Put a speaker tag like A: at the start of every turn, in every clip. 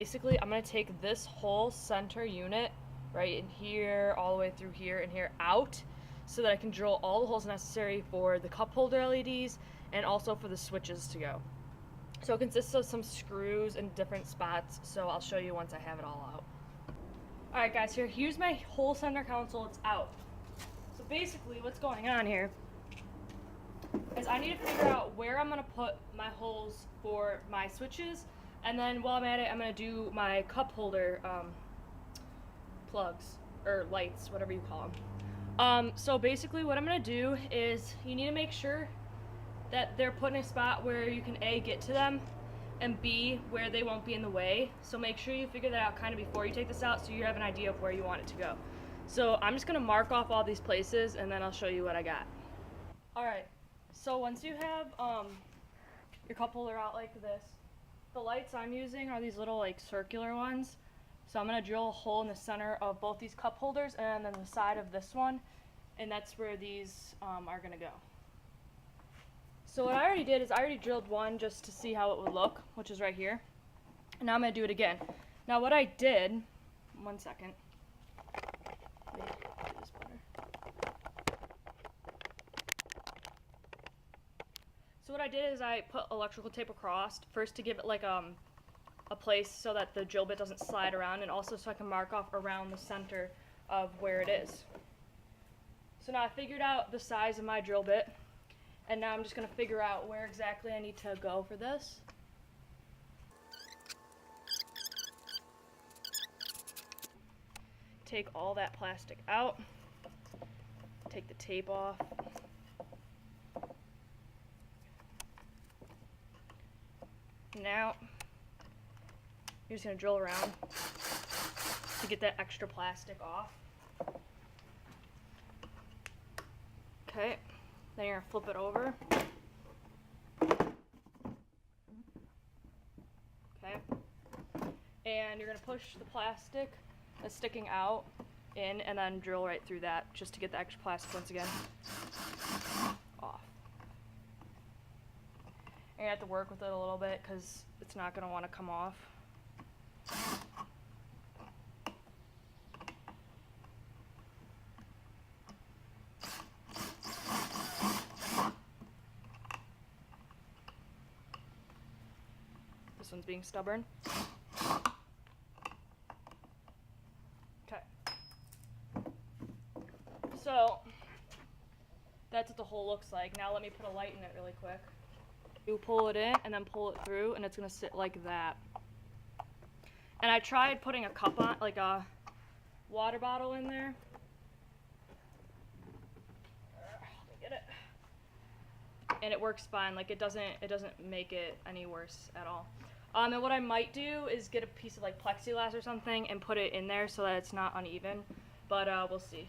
A: Basically, I'm going to take this whole center unit right in here, all the way through here and here out, so that I can drill all the holes necessary for the cup holder LEDs and also for the switches to go. So it consists of some screws in different spots, so I'll show you once I have it all out. Alright guys, here's my whole center console, it's out. So basically what's going on here is I need to figure out where I'm going to put my holes for my switches, and then while I'm at it, I'm going to do my cup holder plugs, or lights, whatever you call them. So basically what I'm going to do is you need to make sure that they're put in a spot where you can A, get to them, and B, where they won't be in the way. So make sure you figure that out kind of before you take this out so you have an idea of where you want it to go. So I'm just going to mark off all these places and then I'll show you what I got. Alright, so once you have your cup holder out like this, the lights I'm using are these little like circular ones. So I'm going to drill a hole in the center of both these cup holders and then the side of this one, and that's where these are going to go. So what I already did is I already drilled one just to see how it would look, which is right here. And now I'm going to do it again. Now what I did, one second. Let me do this better. So what I did is I put electrical tape across, first to give it like a place so that the drill bit doesn't slide around, and also so I can mark off around the center of where it is. So now I figured out the size of my drill bit. And now I'm just going to figure out where exactly I need to go for this. Take all that plastic out. Take the tape off. Now, you're just going to drill around to get that extra plastic off. Okay. Then you're going to flip it over. Okay. And you're going to push the plastic that's sticking out in and then drill right through that just to get the extra plastic once again off. And you have to work with it a little bit because it's not going to want to come off. This one's being stubborn. Okay. So, that's what the hole looks like. Now let me put a light in it really quick. You pull it in and then pull it through, and it's going to sit like that. And I tried putting a cup on, like a water bottle in there. Let me get it. And it works fine. Like it doesn't make it any worse at all. And what I might do is get a piece of like plexiglass or something and put it in there so that it's not uneven, but we'll see.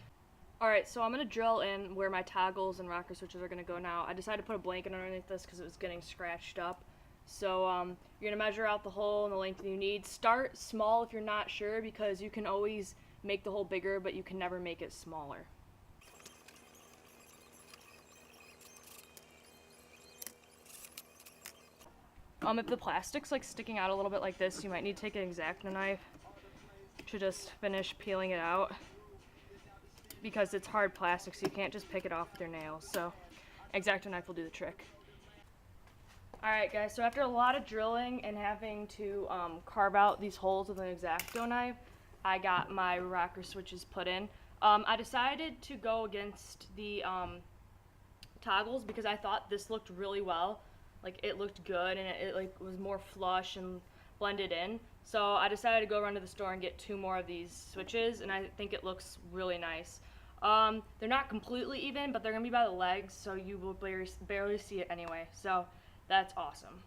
A: Alright, so I'm going to drill in where my toggles and rocker switches are going to go now. I decided to put a blanket underneath this because it was getting scratched up. So you're going to measure out the hole and the length you need. Start small if you're not sure, because you can always make the hole bigger, but you can never make it smaller. If the plastic's like sticking out a little bit like this, you might need to take an X-Acto knife to just finish peeling it out, because it's hard plastic, so you can't just pick it off with your nails. So X-Acto knife will do the trick. Alright guys, so after a lot of drilling and having to carve out these holes with an X-Acto knife, I got my rocker switches put in. I decided to go against the toggles because I thought this looked really well. Like it looked good, and it like was more flush and blended in. So I decided to go run to the store and get 2 more of these switches, and I think it looks really nice. They're not completely even, but they're gonna be by the legs, so you will barely see it anyway. So that's awesome.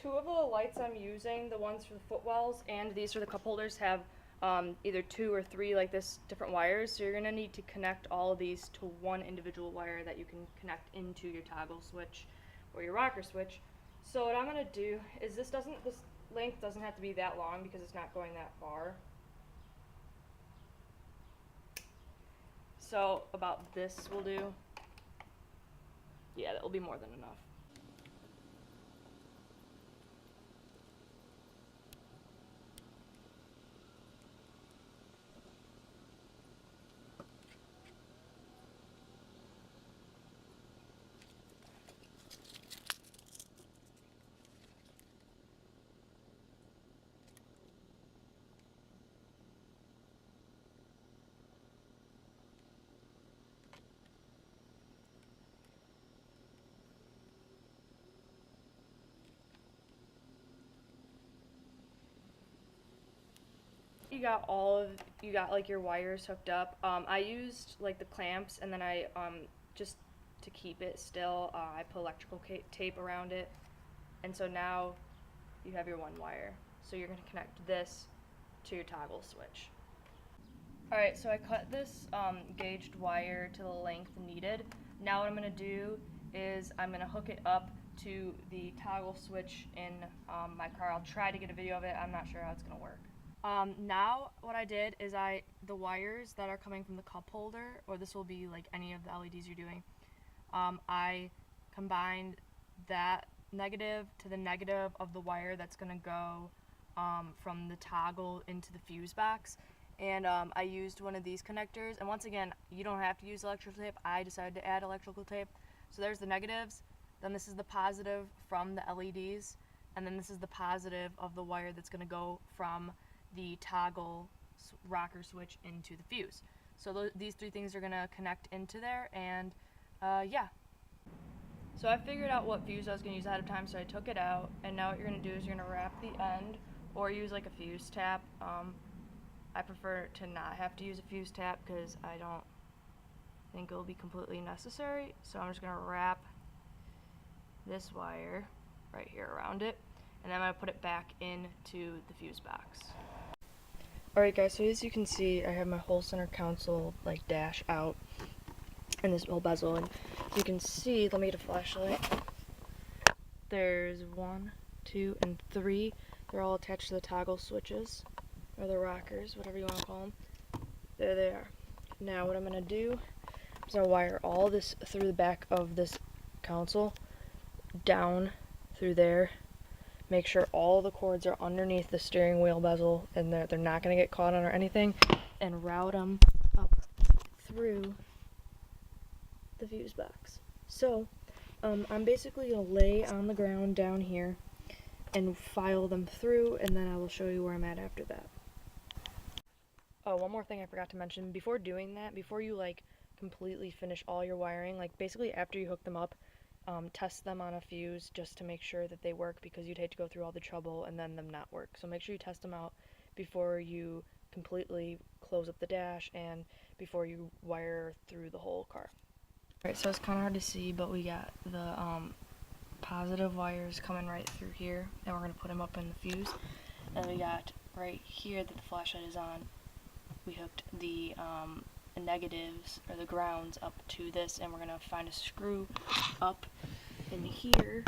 A: 2 of the lights I'm using, the ones for the footwells and these for the cup holders, have either 2 or 3 like this different wires. So you're gonna need to connect all of these to one individual wire that you can connect into your toggle switch or your rocker switch. So what I'm going to do is this length doesn't have to be that long because it's not going that far. So about this will do. Yeah, that will be more than enough. you got like your wires hooked up, I used like the clamps, and then I just to keep it still, I put electrical tape around it, and so now you have your one wire. So you're going to connect this to your toggle switch. Alright, so I cut this gauged wire to the length needed. Now what I'm going to do is I'm going to hook it up to the toggle switch in my car. I'll try to get a video of it. I'm not sure how it's going to work. Now what I did is the wires that are coming from the cup holder, or this will be like any of the LEDs you're doing, I combined that negative to the negative of the wire that's going to go from the toggle into the fuse box. And I used one of these connectors, and once again, you don't have to use electrical tape. I decided to add electrical tape. So there's the negatives, then this is the positive from the LEDs, and then this is the positive of the wire that's going to go from the toggle rocker switch into the fuse. So these three things are going to connect into there, and yeah. So I figured out what fuse I was going to use ahead of time, so I took it out, and now what you're going to do is you're going to wrap the end, or use like a fuse tap. I prefer to not have to use a fuse tap because I don't think it will be completely necessary. So I'm just going to wrap this wire right here around it, and then I'm going to put it back into the fuse box. Alright guys, so as you can see, I have my whole center console like dash out and this little bezel, and you can see, let me get a flashlight, there's 1, 2, and 3. They're all attached to the toggle switches, or the rockers, whatever you want to call them. There they are. Now what I'm going to do is I'll wire all this through the back of this console, down through there, make sure all the cords are underneath the steering wheel bezel and they're not going to get caught on or anything, and route them up through the fuse box. So I'm basically going to lay on the ground down here and file them through, and then I will show you where I'm at after that. Oh, one more thing I forgot to mention. Before doing that, before you like completely finish all your wiring, like basically after you hook them up, test them on a fuse just to make sure that they work, because you'd hate to go through all the trouble and then them not work. So make sure you test them out before you completely close up the dash and before you wire through the whole car. Alright, so it's kind of hard to see, but we got the positive wires coming right through here, and we're going to put them up in the fuse. And we got right here that the flashlight is on, we hooked the negatives, or the grounds, up to this, and we're going to find a screw up in here,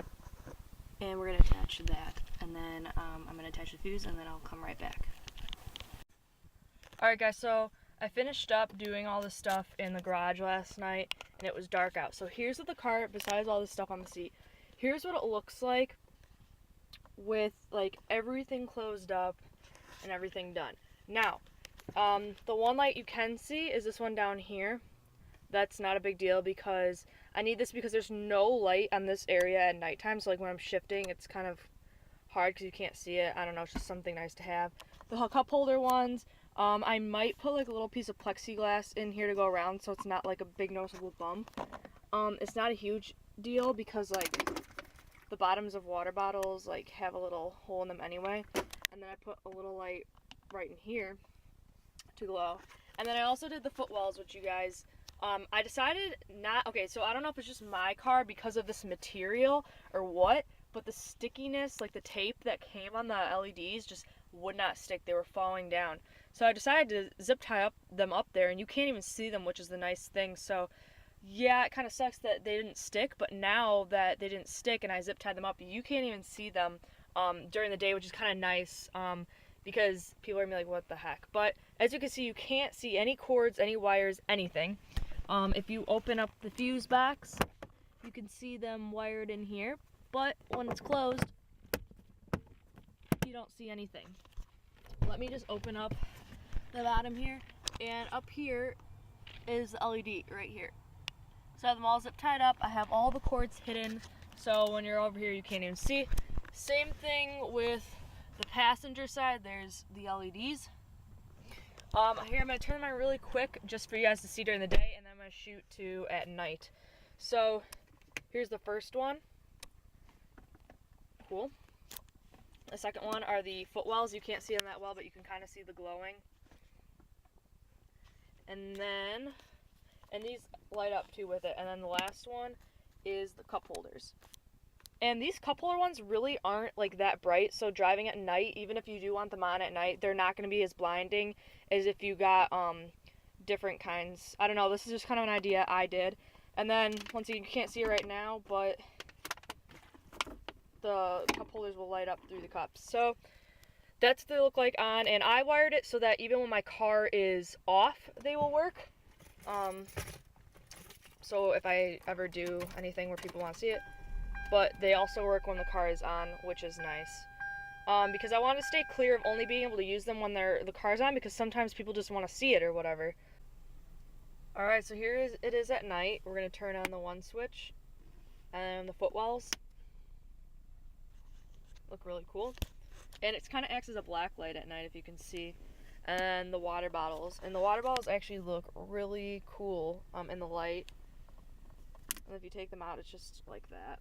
A: and we're going to attach that, and then I'm going to attach the fuse, and then I'll come right back. Alright guys, so I finished up doing all this stuff in the garage last night, and it was dark out. So here's what the car, besides all this stuff on the seat, here's what it looks like with like everything closed up and everything done. Now, the one light you can see is this one down here. That's not a big deal because I need this because there's no light on this area at nighttime. So like when I'm shifting, it's kind of hard because you can't see it. I don't know, it's just something nice to have. The cup holder ones, I might put like a little piece of plexiglass in here to go around so it's not like a big noticeable bump. It's not a huge deal because like the bottoms of water bottles like have a little hole in them anyway. And then I put a little light right in here to glow. And then I also did the footwells, which you guys, I decided not, okay, so I don't know if it's just my car because of this material or what, but the stickiness, like the tape that came on the LEDs just would not stick. They were falling down. So I decided to zip tie them up there, and you can't even see them, which is the nice thing. So yeah, it kind of sucks that they didn't stick, but now that they didn't stick and I zip tied them up, you can't even see them during the day, which is kind of nice, because people are gonna be like, what the heck? But as you can see, you can't see any cords, any wires, anything. If you open up the fuse box, you can see them wired in here, but when it's closed, you don't see anything. Let me just open up the bottom here, and up here is the LED right here. So I have them all zip tied up. I have all the cords hidden, so when you're over here, you can't even see. Same thing with the passenger side. There's the LEDs. Here I'm going to turn them on really quick just for you guys to see during the day, and then I'm going to shoot to at night. So here's the first one. Cool. The second one are the footwells. You can't see them that well, but you can kind of see the glowing. And these light up too with it. And then the last one is the cup holders. And these cup holder ones really aren't like that bright, so driving at night, even if you do want them on at night, they're not going to be as blinding as if you got different kinds. I don't know, this is just kind of an idea I did. And then, once you can't see it right now, but the cup holders will light up through the cups. So that's what they look like on, and I wired it so that even when my car is off, they will work. So if I ever do anything where people want to see it. But they also work when the car is on, which is nice. Because I want to stay clear of only being able to use them when the car's on, because sometimes people just want to see it or whatever. Alright, so it is at night. We're going to turn on the one switch. And the footwells look really cool. And it kind of acts as a black light at night, if you can see. And the water bottles. And the water bottles actually look really cool in the light. And if you take them out, it's just like that.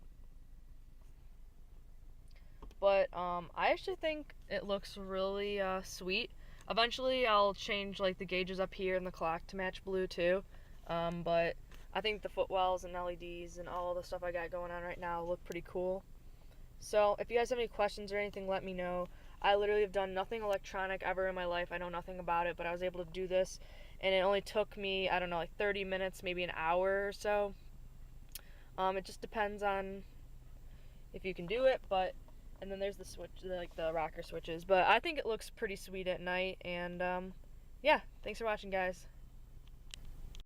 A: But I actually think it looks really sweet. Eventually I'll change like the gauges up here and the clock to match blue too. But I think the footwells and LEDs and all the stuff I got going on right now look pretty cool. So if you guys have any questions or anything, let me know. I literally have done nothing electronic ever in my life. I know nothing about it, but I was able to do this. And it only took me, I don't know, like 30 minutes, maybe an hour or so. It just depends on if you can do it, but... And then there's the switch, like the rocker switches. But I think it looks pretty sweet at night. And yeah, thanks for watching, guys.